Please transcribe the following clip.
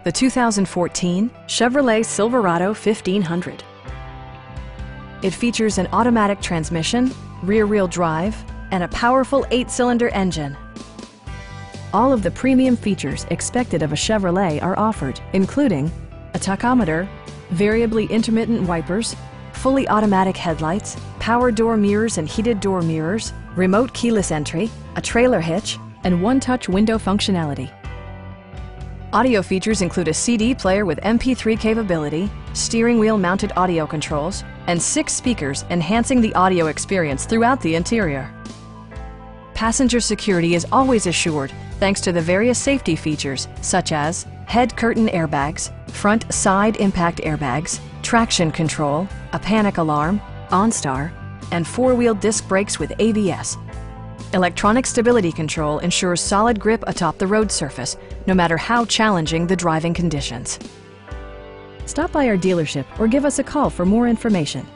the 2014 Chevrolet Silverado 1500. It features an automatic transmission, rear-wheel drive, and a powerful 8-cylinder engine. All of the premium features expected of a Chevrolet are offered, including a tachometer, variably intermittent wipers, fully automatic headlights, power door mirrors and heated door mirrors, remote keyless entry, a trailer hitch, and one-touch window functionality. Audio features include a CD player with MP3 capability, steering wheel mounted audio controls, and 6 speakers enhancing the audio experience throughout the interior. Passenger security is always assured thanks to the various safety features such as head curtain airbags, front side impact airbags, traction control, a panic alarm, OnStar, and 4-wheel disc brakes with ABS. Electronic stability control ensures solid grip atop the road surface, no matter how challenging the driving conditions. Stop by our dealership or give us a call for more information.